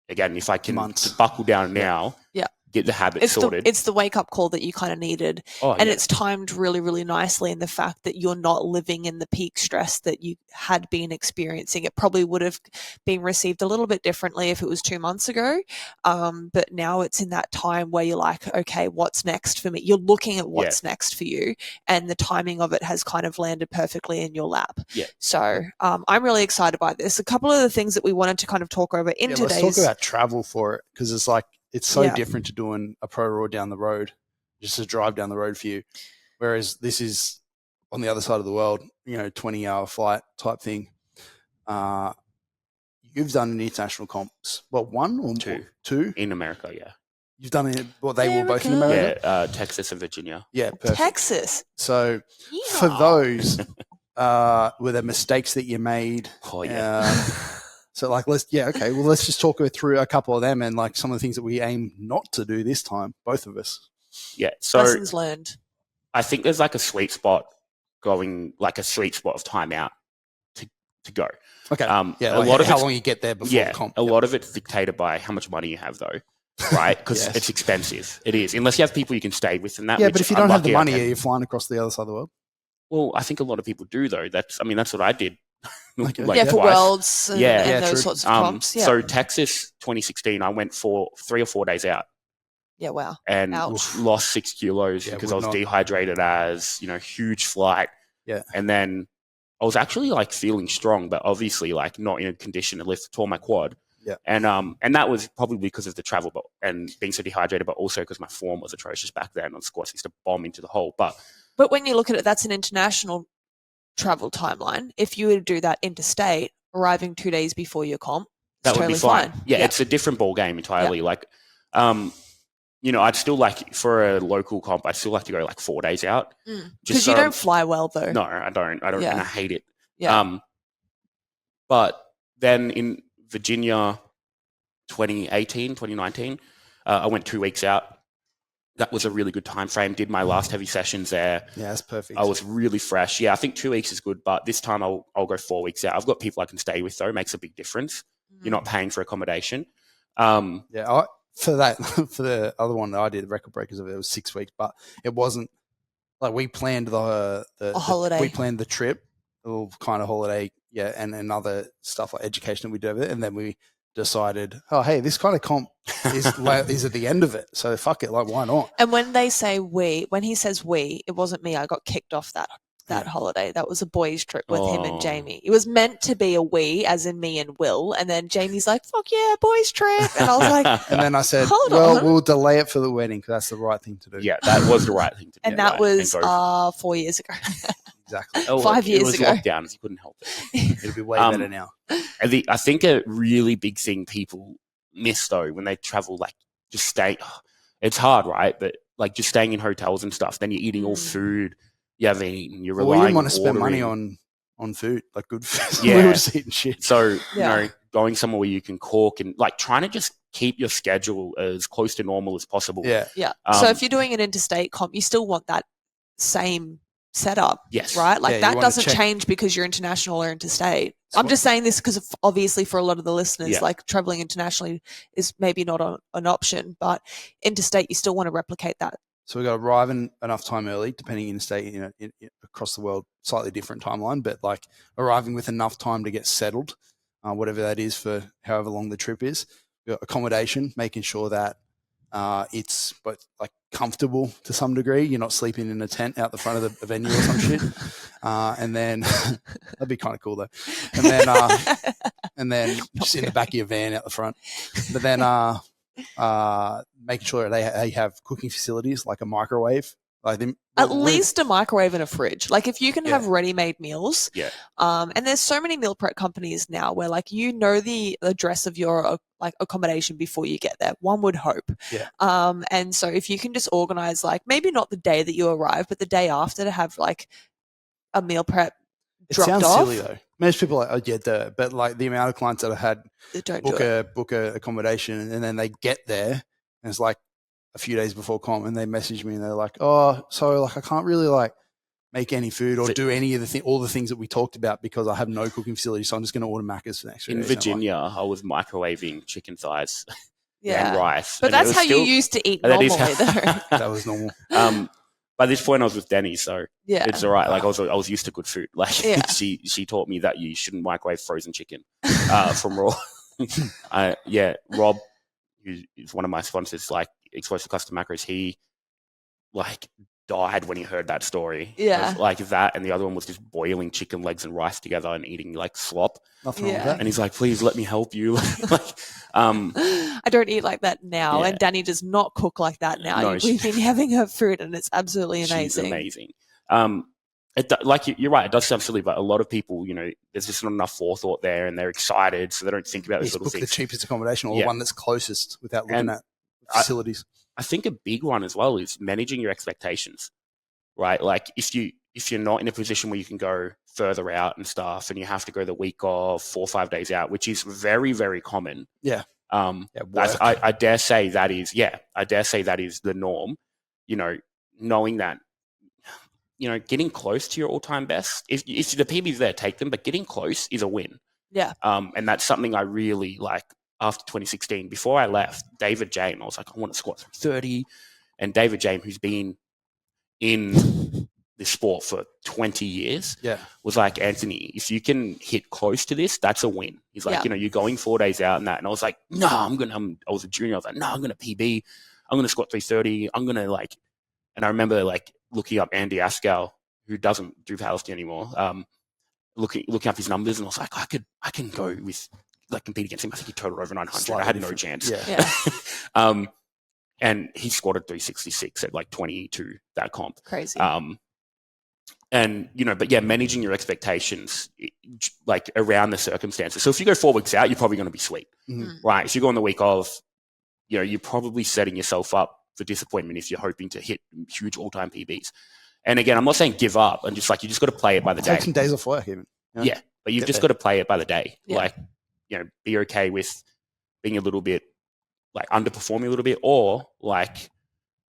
again, if I can buckle down now, get the habit sorted. It's the wake-up call that you kind of needed. It's timed really, really nicely in the fact that you're not living in the peak stress that you had been experiencing. It probably would have been received a little bit differently if it was 2 months ago. But now it's in that time where you're like, okay, what's next for me? You're looking at what's next for you, and the timing of it has kind of landed perfectly in your lap. Yeah. So I'm really excited by this. A couple of the things that we wanted to kind of talk over in today's... Let's talk about travel for it, because it's like, it's so different to doing a pro raw down the road, just a drive down the road for you. Whereas this is on the other side of the world, 20-hour flight type thing. You've done an international comps. What, one or two? In America, yeah. You've done it, they were both in America? Yeah, Texas and Virginia. Yeah, perfect. Texas. So for those, were there mistakes that you made? Oh, yeah. So let's just talk through a couple of them and like some of the things that we aim not to do this time, both of us. Yeah. So lessons learned. I think there's like a sweet spot of time out to go. Okay. A lot of how long you get there before the comp. A lot of it's dictated by how much money you have though. Right? Because it's expensive. It is. Unless you have people you can stay with and that. Yeah, but if you don't have the money, are you flying across the other side of the world? Well, I think a lot of people do though. That's what I did. For Worlds and those sorts of comps. Yeah. So Texas 2016, I went for 3 or 4 days out. Yeah, wow. And lost 6 kilos because I was dehydrated huge flight. Yeah. And then I was actually like feeling strong, but obviously like not in a condition to lift, tore my quad. Yeah. And that was probably because of the travel and being so dehydrated, but also because my form was atrocious back then on squats. I used to bomb into the hole. But when you look at it, that's an international travel timeline. If you were to do that interstate, arriving 2 days before your comp, that would totally be fine. Yeah, it's a different ball game entirely. Yeah. I'd still like for a local comp, I still like to go like 4 days out. Because you don't fly well though. No, I don't, and I hate it. Yeah. But then in Virginia, 2019, I went 2 weeks out. That was a really good time frame. Did my last heavy sessions there. Yeah, that's perfect. I was really fresh. Yeah, I think 2 weeks is good, but this time I'll go 4 weeks out. I've got people I can stay with though. It makes a big difference. You're not paying for accommodation. For the other one that I did, the record breakers of it was 6 weeks, but it wasn't like we planned the holiday. We planned the trip, a little kind of holiday, and other stuff like education that we do over it, and then we decided, oh, hey, this kind of comp is at the end of it. So fuck it, like why not? And when they say when he says we, it wasn't me. I got kicked off that holiday. That was a boys' trip with him and Jamie. It was meant to be a we, as in me and Will. And then Jamie's like, fuck yeah, boys' trip. And I was like, and then I said, we'll delay it for the wedding because that's the right thing to do. Yeah, that was the right thing to do. And that was 4 years ago. Exactly. 5 years ago. It was lockdowns. You couldn't help it. It'll be way better now. I think a really big thing people miss though when they travel, like just stay. It's hard, right? But like just staying in hotels and stuff. Then you're eating all food you haven't eaten. You're relying. You didn't want to spend money on food, like good food. Yeah. We were just eating shit. So going somewhere where you can cook and like trying to just keep your schedule as close to normal as possible. Yeah. Yeah. So if you're doing an interstate comp, you still want that same setup. Yes. Right? Like Yeah, you that wanna doesn't check- change because you're international or interstate. So I'm just saying this because obviously for a lot of the listeners, Yeah. like traveling internationally is maybe not an option, but interstate, you still want to replicate that. So we've got to arrive in enough time early, depending in state, across the world, slightly different timeline, but like arriving with enough time to get settled, whatever that is for however long the trip is. We've got accommodation, making sure that it's both like comfortable to some degree. You're not sleeping in a tent out the front of the venue or some shit. And then that'd be kind of cool though. And then just in the back of your van out the front. But then making sure they have cooking facilities like a microwave. At least a microwave and a fridge. Like if you can have ready-made meals, Yeah. And there's so many meal prep companies now where like the address of your like accommodation before you get there. One would hope. Yeah. And so if you can just organize like maybe not the day that you arrive, but the day after to have like a meal prep dropped off. It sounds silly though. Most people are like, but like the amount of clients that I had book a accommodation and then they get there and it's like a few days before comp and they message me and they're like, oh, so like I can't really like make any food or do any of all the things that we talked about because I have no cooking facility, so I'm just going to order Macca's for next week. In Virginia, I was microwaving chicken thighs and rice. But that's how you used to eat normally, though. That was normal. By this point, I was with Denny, so it's all right. Like I was used to good food. Like she taught me that you shouldn't microwave frozen chicken from raw. Rob, who's one of my sponsors, like Explosive Custom Macros, he like died when he heard that story. Yeah. Like that, and the other one was just boiling chicken legs and rice together and eating like slop. Nothing wrong with that. And he's like, please let me help you. I don't eat like that now, and Danny does not cook like that now. No, We've been having her food, and it's absolutely amazing. She's amazing. Like you're right, it does sound silly, but a lot of people, there's just not enough forethought there, and they're excited, so they don't think about these little things. Book the cheapest accommodation or the one that's closest without looking at facilities. I think a big one as well is managing your expectations, right? Like if you're not in a position where you can go further out and stuff, and you have to go the week of 4 or 5 days out, which is very, very common. Yeah. I dare say that is the norm. Knowing that, getting close to your all-time best. If the PB's there, take them, but getting close is a win. Yeah. And that's something I really like. After 2016, before I left, David James, I was like, I want to squat 330. And David James, who's been in this sport for 20 years, was like, Anthony, if you can hit close to this, that's a win. He's like, you're going 4 days out and that. And I was like, no, I was a junior. I was like, no, I'm going to PB. I'm going to squat 330. I'm going to and I remember looking up Andy Askell, who doesn't do powerlifting anymore, looking up his numbers. And I was like, I can go with, compete against him. I think he totaled over 900. I had no chance. Yeah. And he squatted 366 at 22 that comp. Crazy. Managing your expectations around the circumstances. So if you go 4 weeks out, you're probably going to be sweet, right? If you go on the week of, you're probably setting yourself up for disappointment if you're hoping to hit huge all-time PBs. And again, I'm not saying give up, and just you just got to play it by the day. Take some days off work even. Yeah, but you've just got to play it by the day. Yeah. Be okay with being a little bit underperforming a little bit, or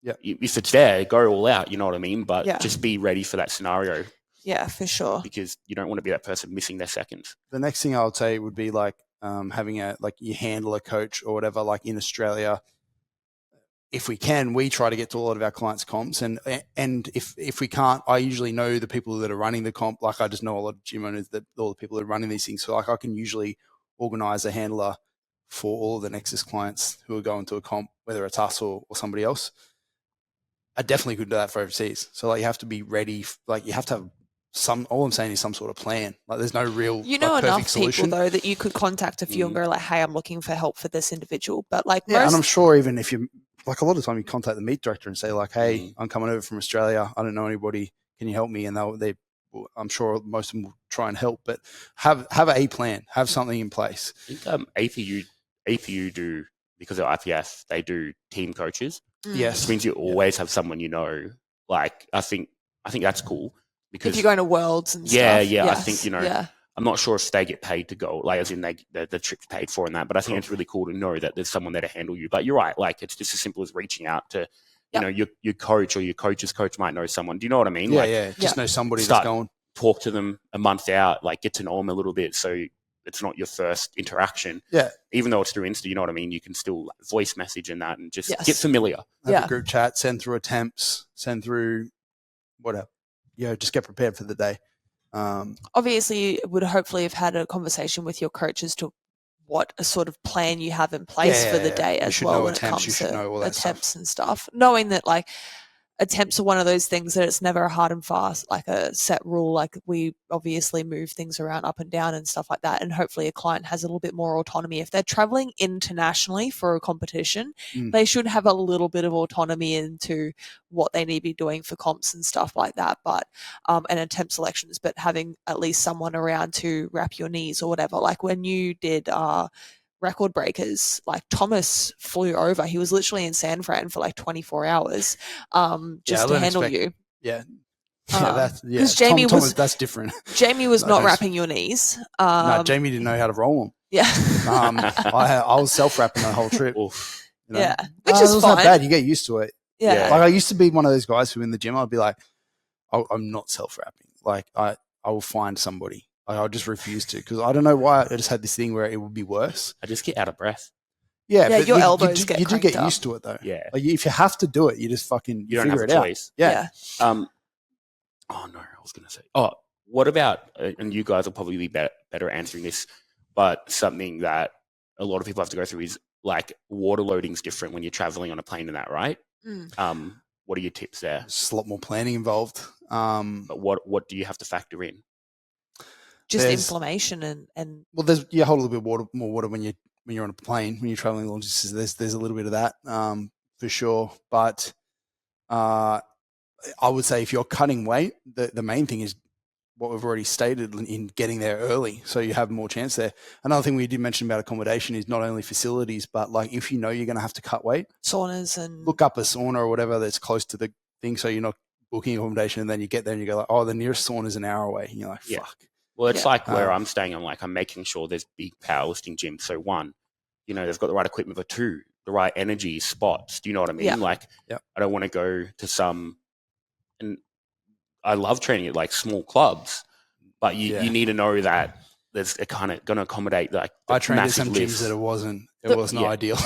if it's there, go all out. You know what I mean? But just be ready for that scenario. Yeah, for sure. Because you don't want to be that person missing their seconds. The next thing I would say would be having your handler coach or whatever. Like in Australia, if we can, we try to get to a lot of our clients' comps, and if we can't, I usually know the people that are running the comp. I just know a lot of gym owners, that all the people that are running these things. So I can usually organize a handler for all of the Nexus clients who are going to a comp, whether it's us or somebody else. I definitely could do that for overseas. So you have to be ready. You have to have all I'm saying is some sort of plan. There's no real enough perfect solution. people though that you could contact a few and go hey, I'm looking for help for this individual. But and I'm sure even if you a lot of time you contact the meet director and say hey, I'm coming over from Australia. I don't know anybody. Can you help me? And I'm sure most of them will try and help, but have a plan, have something in place. I think APU do, because of IPF, they do team coaches. Yes, which means you always have someone I think that's cool, because if you're going to Worlds and stuff. Yes. I think I'm not sure if they get paid to go, as in the trip's paid for and that, but I think it's really cool to know that there's someone there to handle you. But you're right, it's just as simple as reaching out to you know, your coach or your coach's coach might know someone. Do you know what I mean? Just know somebody start- that's going. Talk to them a month out, like get to know them a little bit, so it's not your first interaction. Yeah. Even though it's through Insta, you know what I mean? You can still voice message and that and just Yes. get familiar. Have a group chat, send through attempts, send through whatever. Just get prepared for the day. Obviously, you would hopefully have had a conversation with your coach as to what a sort of plan you have in place for the day as well when it comes to attempts and stuff. Knowing that, like, attempts are one of those things that it's never a hard and fast, like a set rule. Like, we obviously move things around up and down and stuff like that. And hopefully a client has a little bit more autonomy. If they're traveling internationally for a competition, they should have a little bit of autonomy into what they need to be doing for comps and stuff like that. But, and attempt selections, but having at least someone around to wrap your knees or whatever. Like when you did, record breakers, like Thomas flew over. He was literally in San Fran for like 24 hours just to handle you. Yeah. Because Jamie was that's different. Jamie was not wrapping your knees. No, Jamie didn't know how to roll them. Yeah. I was self-wrapping the whole trip. Yeah. Which is it's fine. not bad. You get used to it. Yeah. Like I used to be one of those guys who in the gym I'd be like, I'm not self-wrapping. Like I will find somebody. I'll just refuse to because I don't know why. I just had this thing where it would be worse. I just get out of breath. Yeah, but your elbows get you do get up. used to it though. Yeah. Like if you have to do it, you just fucking You don't figure have it a out. choice. Yeah. Oh no, I was going to say. Oh, what about? And you guys will probably be better answering this, but something that a lot of people have to go through is like water loading's different when you're traveling on a plane and that, right? What are your tips there? There's a lot more planning involved. But what do you have to factor in? Just inflammation and well, you hold a little bit more water when you're on a plane when you're traveling long distances. There's a little bit of that for sure, but I would say if you're cutting weight, the main thing is what we've already stated in getting there early, so you have more chance there. Another thing we did mention about accommodation is not only facilities, but like if you know you're going to have to cut weight, saunas and look up a sauna or whatever that's close to the thing, so you're not booking accommodation and then you get there and you go like, oh, the nearest sauna is an hour away, and you're like, fuck. Well, it's like where I'm staying. I'm making sure there's big powerlifting gyms. So one, they've got the right equipment. For two, the right energy spots. Do you know what I mean? Yeah. Like, I don't want to go to some, and I love training at like small clubs, but you need to know that there's a kind of going to accommodate like I trained at some lifts. gyms that it wasn't ideal.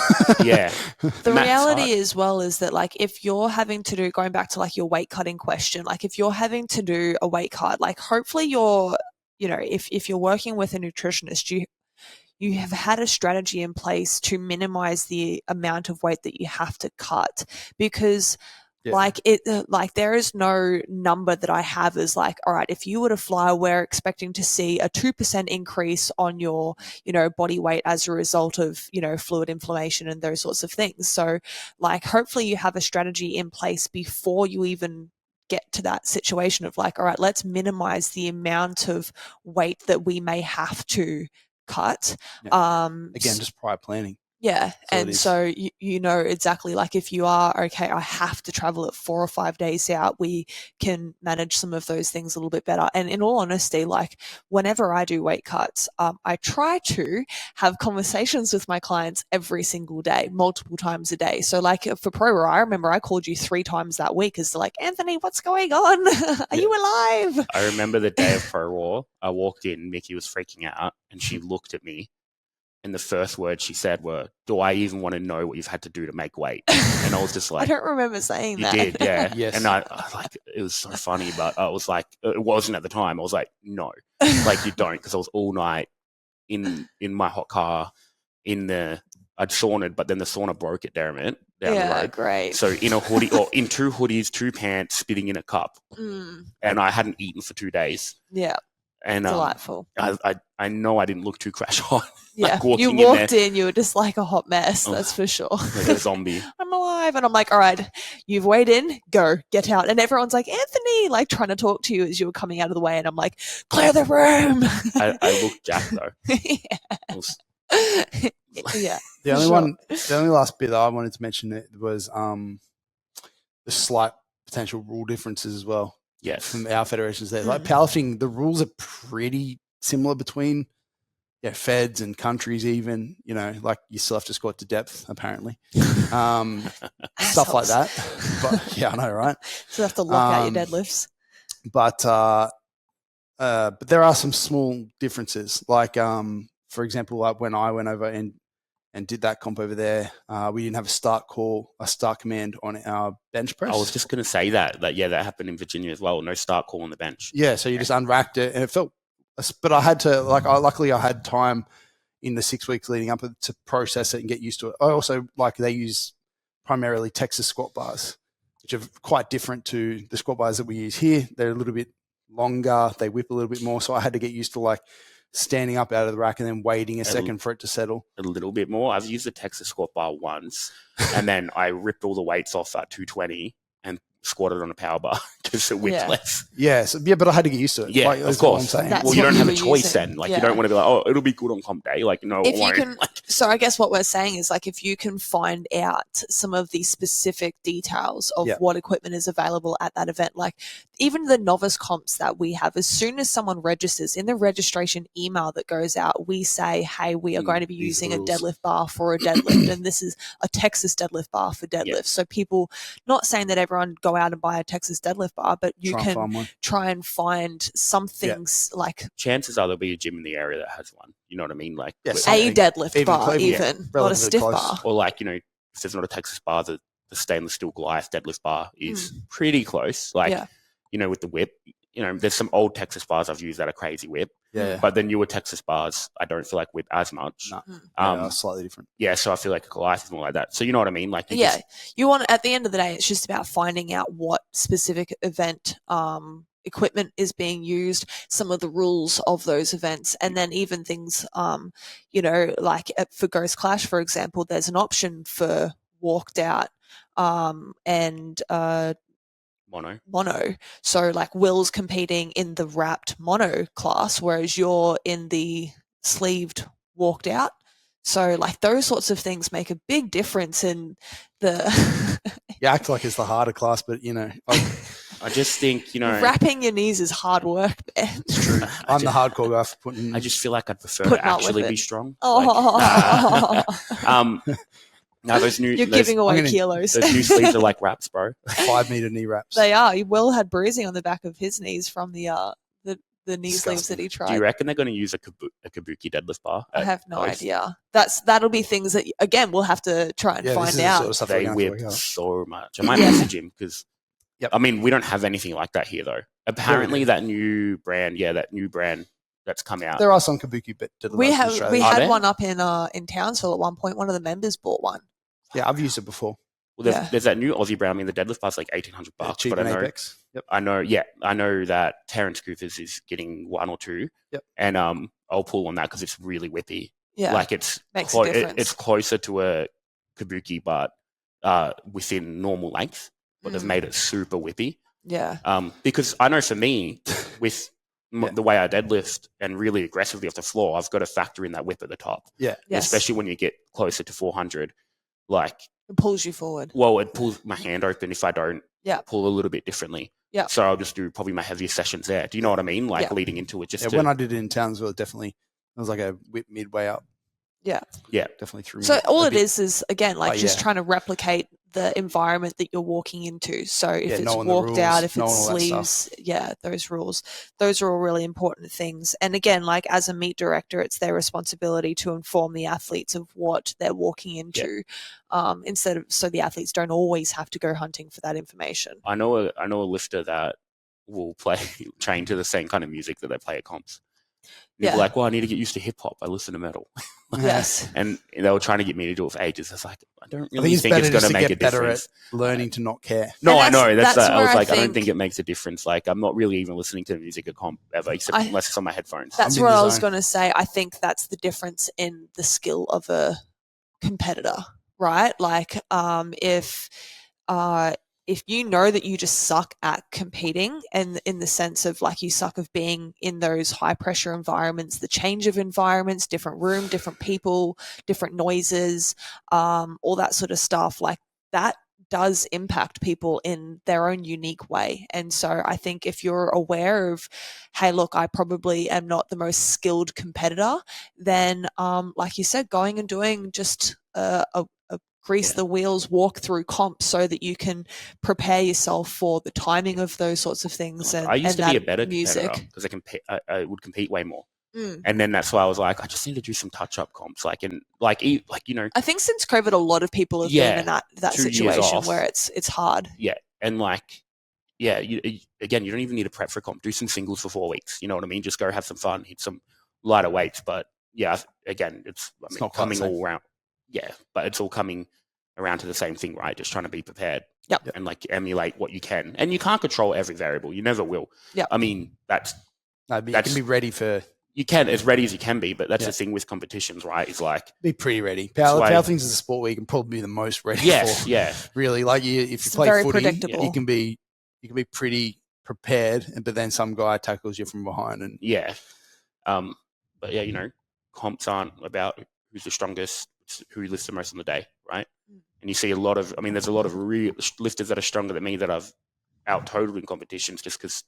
Yeah. The reality as well is that like if you're having to do, going back to like your weight cutting question, like if you're having to do a weight cut, like hopefully you're, if you're working with a nutritionist, you have had a strategy in place to minimize the amount of weight that you have to cut, because like there is no number that I have as like, all right, if you were to fly, we're expecting to see a 2% increase on your, body weight as a result of, fluid inflammation and those sorts of things. So like, hopefully you have a strategy in place before you even get to that situation of like, all right, let's minimize the amount of weight that we may have to cut. Again, just prior planning. Yeah. And so you know exactly, like if you are, okay, I have to travel at 4 or 5 days out, we can manage some of those things a little bit better. And in all honesty, like whenever I do weight cuts, I try to have conversations with my clients every single day, multiple times a day. So like for Pro Raw, I remember I called you 3 times that week as to like, Anthony, what's going on? Are you alive? I remember the day of Pro Raw, I walked in, Mickey was freaking out and she looked at me. And the first words she said were, "Do I even want to know what you've had to do to make weight?" And I was just like, I don't remember saying that. You did, yeah. Yes. And I like, it was so funny, but I was like, it wasn't at the time. I was like, no, like you don't, because I was all night in my hot car I'd sauned, but then the sauna broke at Derrimut down the road. Great. So in a hoodie or in 2 hoodies, 2 pants, spitting in a cup, and I hadn't eaten for 2 days. Yeah. And delightful. I know I didn't look too crash hot. Yeah, like you walked in, you were just like a hot mess, that's for sure. Like a zombie. I'm alive. And I'm like, all right, you've weighed in, go, get out. And everyone's like, Anthony, like trying to talk to you as you were coming out of the way. And I'm like, clear the room. I looked jacked though. Yeah. The only last bit that I wanted to mention was the slight potential rule differences as well. Yes. From our federations there. Like powerlifting, the rules are pretty similar between feds and countries even, like you still have to squat to depth apparently. Stuff like that. But yeah, I know, right? So you have to lock out your deadlifts. But there are some small differences. Like, for example, like when I went over and did that comp over there, we didn't have a start command on our bench press. I was just going to say that happened in Virginia as well. No start call on the bench. Yeah, so you just unracked it, and it felt. But I had to luckily I had time in the 6 weeks leading up to process it and get used to it. I also they use primarily Texas squat bars, which are quite different to the squat bars that we use here. They're a little bit longer, they whip a little bit more, so I had to get used to standing up out of the rack and then waiting a second for it to settle. A little bit more. I've used the Texas squat bar once, and then I ripped all the weights off at 220 and squatted on a power bar because it whipped less. But I had to get used to it. Yeah, of course. Well, you don't have a choice then. You don't want to be like, oh, it'll be good on comp day. No, if you can. So I guess what we're saying is if you can find out some of the specific details of what equipment is available at that event, even the novice comps that we have, as soon as someone registers, in the registration email that goes out, we say, hey, we are going to be using a deadlift bar for a deadlift, and this is a Texas deadlift bar for deadlift. Yep. So people, not saying that everyone go out and buy a Texas deadlift bar, but you can try and find something chances are there'll be a gym in the area that has one. You know what I mean? A deadlift bar, not a stiff bar. Or if there's not a Texas bar, the stainless steel Goliath deadlift bar is pretty close. With the whip, there's some old Texas bars I've used that are crazy whip. Yeah. But the newer Texas bars, I don't feel like whip as much. No. Slightly different. Yeah, so I feel like a Goliath is more like that. So you know what I mean? You want, at the end of the day, it's just about finding out what specific event equipment is being used, some of the rules of those events, and then even things, for Ghost Clash, for example, there's an option for walked out and mono. So Will's competing in the wrapped mono class, whereas you're in the sleeved walked out. So those sorts of things make a big difference in the. You act like it's the harder class, but I just think wrapping your knees is hard work, man. It's true. I'm the hardcore guy for putting. I just feel like I'd prefer to actually be strong. No, those new. You're giving away kilos. Those new sleeves are like wraps, bro. 5 meter knee wraps. They are. Will had bruising on the back of his knees from the knee sleeves that he tried. Do you reckon they're going to use a kabuki deadlift bar? I have no idea. That'll be things that again we'll have to try and find out. Sort of stuff they whip so much. I might message him because. Yep. I mean, we don't have anything like that here, though. Apparently, that new brand that's come out. There are some kabuki deadlifts. We had one up in Townsville at one point. One of the members bought one. Yeah, I've used it before. Well, there's that new Aussie brand. I mean, the deadlift bar's like $1,800. Cheap and Apex. Yep. I know that Terrence Coopers is getting one or two. Yep. And I'll pull on that because it's really whippy. Yeah. It's makes a difference. It's closer to a kabuki, but within normal length. But they've made it super whippy. Yeah. Because I know for me, with the way I deadlift and really aggressively off the floor, I've got to factor in that whip at the top. Yeah. Yes. Especially when you get closer to 400. It pulls you forward. Well, it pulls my hand open if I don't pull a little bit differently. Yeah. So I'll just do probably my heaviest sessions there. Do you know what I mean? Leading into it. When I did it in Townsville, it was like a whip midway up. Yeah. Yeah. Definitely threw me. So all it is again, just trying to replicate the environment that you're walking into. So if it's walked out, if it's sleeves, those rules, those are all really important things. And again, as a meet director, it's their responsibility to inform the athletes of what they're walking into, so the athletes don't always have to go hunting for that information. I know a lifter that will train to the same kind of music that they play at comps. People are like, well, I need to get used to hip hop. I listen to metal. Yes. And they were trying to get me to do it for ages. I was like, I don't really think it's going to make a difference. At learning to not care. No, I know. That's I was like, I don't think it makes a difference. I'm not really even listening to music at comp ever, unless it's on my headphones. That's what I was going to say. I think that's the difference in the skill of a competitor, right? If you know that you just suck at competing, and in the sense of you suck of being in those high pressure environments, the change of environments, different room, different people, different noises, all that sort of stuff, that does impact people in their own unique way. And so I think if you're aware of, hey, look, I probably am not the most skilled competitor, then like you said, going and doing just a grease the wheels walk through comps so that you can prepare yourself for the timing of those sorts of things. Like, And I used and to be that a better music. competitor because I would compete way more. Mm. And then that's why I was like, I just need to do some touch-up comps, like I think since COVID, a lot of people have been in that 2 years situation off. where it's hard. Yeah, and like, yeah, you don't even need to prep for a comp. Do some singles for 4 weeks. You know what I mean? Just go have some fun, hit some lighter weights. But yeah, again, it's not quite coming the same. all around. Yeah, but it's all coming around to the same thing, right? Just trying to be prepared. Yep. And like emulate what you can, and you can't control every variable. You never will. Yep. I mean, but you can be ready for. You can as ready as you can be, but that's the thing with competitions, right? It's like be pretty ready. Powerlifting's is a sport where you can probably be the most ready for. Yeah. Really, like if you play very footy, predictable. you can be pretty prepared, but then some guy tackles you from behind, and but yeah, comps aren't about who's the strongest, it's who lifts the most on the day, right? And you see there's a lot of real lifters that are stronger than me that I've out totaled in competitions just because.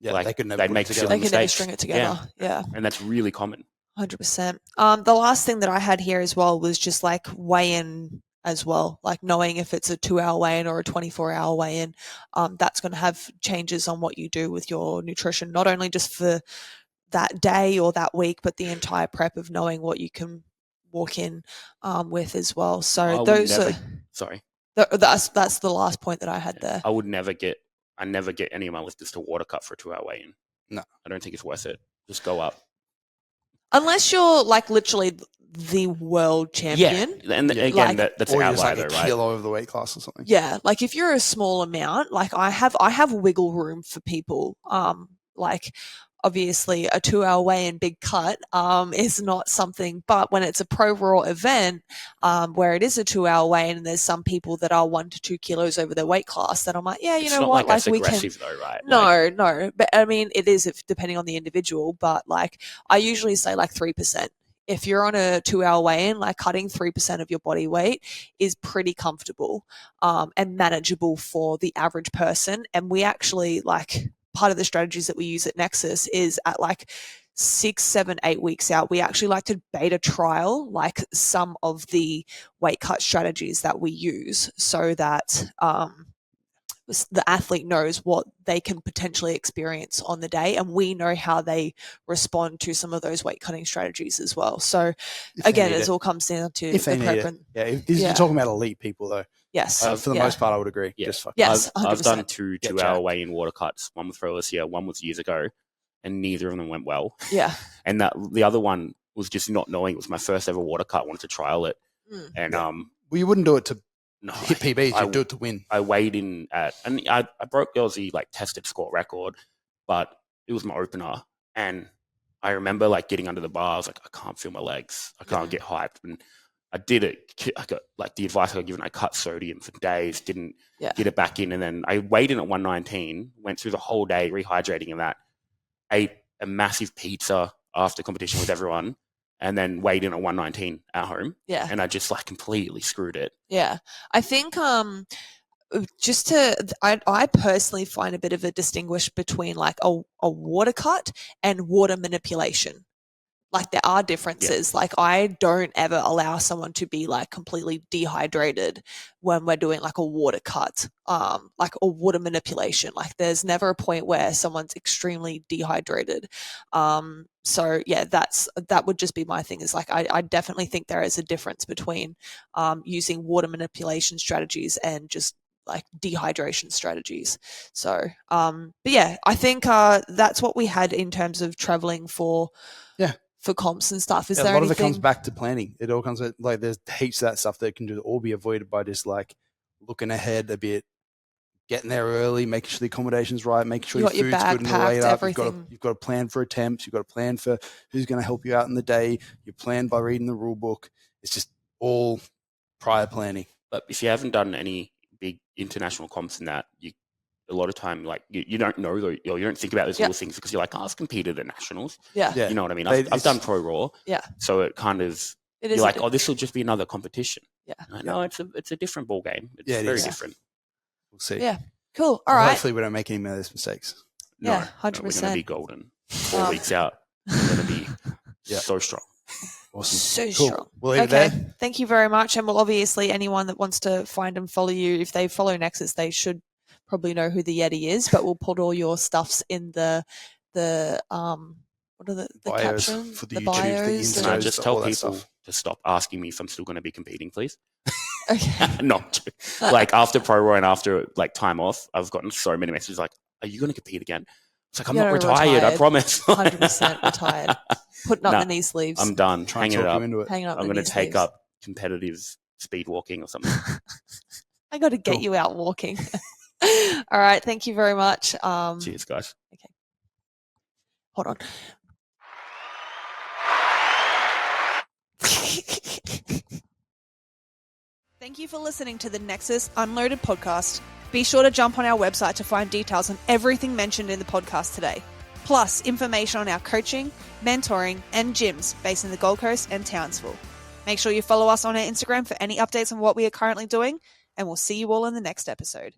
They could never They can never string it together. Yeah. And that's really common. 100%. The last thing that I had here as well was just like weigh-in as well, like knowing if it's a 2-hour weigh-in or a 24-hour weigh-in. That's going to have changes on what you do with your nutrition, not only just for that day or that week, but the entire prep of knowing what you can walk in with as well. So that's the last point that I had there. I never get any of my lifters to water cut for a 2-hour weigh-in. No. I don't think it's worth it. Just go up. Unless you're like literally the world champion. Yeah, and again, that's an outlier, like a kilo over the weight class or something. Yeah, like if you're a small amount, like I have wiggle room for people. Like obviously a 2-hour weigh-in big cut is not something, but when it's a pro raw event where it is a 2-hour weigh-in and there's some people that are 1 to 2 kilos over their weight class, then I'm like, yeah, you it's know not what, like we can. Though, right? No, but I mean it is depending on the individual, but like I usually say like 3%. If you're on a 2-hour weigh-in, like cutting 3% of your body weight is pretty comfortable and manageable for the average person. And we actually like part of the strategies that we use at Nexus is at like 6, 7, 8 weeks out, we actually like to beta trial like some of the weight cut strategies that we use so that the athlete knows what they can potentially experience on the day, and we know how they respond to some of those weight cutting strategies as well. So again, it all comes down to the prep. You're talking about elite people though. Yes. For the most part, I would agree. Yeah. Yes, I've done 2 2-hour weigh-in water cuts. One was for this year, one was years ago, and neither of them went well. Yeah. And the other one was just not knowing. It was my first ever water cut. I wanted to trial it. And well, you wouldn't do it to hit PBs. You'd do it to win. I weighed in and I broke the Aussie like tested squat record, but it was my opener. And I remember like getting under the bar. I was like, I can't feel my legs. I can't get hyped. And I did it. I got like the advice I got given. I cut sodium for days, didn't get it back in. And then I weighed in at 119, went through the whole day rehydrating and that, ate a massive pizza after competition with everyone, and then weighed in at 119 at home. Yeah. And I just like completely screwed it. Yeah. I think I personally find a bit of a distinguish between like a water cut and water manipulation. Like there are differences. Yeah. Like I don't ever allow someone to be like completely dehydrated when we're doing like a water cut, like a water manipulation. Like there's never a point where someone's extremely dehydrated. So yeah, that would just be my thing is like, I definitely think there is a difference between using water manipulation strategies and just like dehydration strategies. So, but yeah, I think that's what we had in terms of traveling for comps and stuff. Is there a lot anything? of it comes back to planning. It all comes like there's heaps of that stuff that can all be avoided by just like looking ahead a bit, getting there early, making sure the accommodation's right, making sure your food's good in the lead up. You've got to plan for attempts. You've got to plan for who's going to help you out in the day. You plan by reading the rule book. It's just all prior planning. But if you haven't done any big international comps in that, a lot of time, like you don't know, you don't think about those little things because you're like, I've competed at nationals. Yeah. You know what I mean? I've done pro raw. Yeah. So it kind of, It is You're like, oh, this will just be another competition. Yeah. No, it's a different ball game. It's Yeah, it very is. different. We'll see. Yeah. Cool. All right. Hopefully we don't make any more of those mistakes. No, Yeah, no, 100%. we're going to be golden. 4 weeks out, we're going to be so strong. Awesome. So Cool. strong. We'll leave it Okay. there. Thank you very much. And well, obviously, anyone that wants to find and follow you, if they follow Nexus, they should probably know who the Yeti is. But we'll put all your stuffs in the what are the Bios captions, for the the YouTube, the bios. Instas. Can I just tell all that people stuff. to stop asking me if I'm still going to be competing, please? Okay. Not like after Pro Roy and after like time off, I've gotten so many messages like, "Are you going to compete again?" It's like I'm not You're retired. I promise. 100% retired. Putting up Nah, the knee sleeves. I'm done. Try and Hanging it talk you up. into it. Hanging up I'm the going knee to take sleeves. up competitive speed walking or something. I got to get Cool. you out walking. All right. Thank you very much. Cheers, guys. Okay. Hold on. Thank you for listening to the Nexus Unloaded podcast. Be sure to jump on our website to find details on everything mentioned in the podcast today, plus information on our coaching, mentoring, and gyms based in the Gold Coast and Townsville. Make sure you follow us on our Instagram for any updates on what we are currently doing, and we'll see you all in the next episode.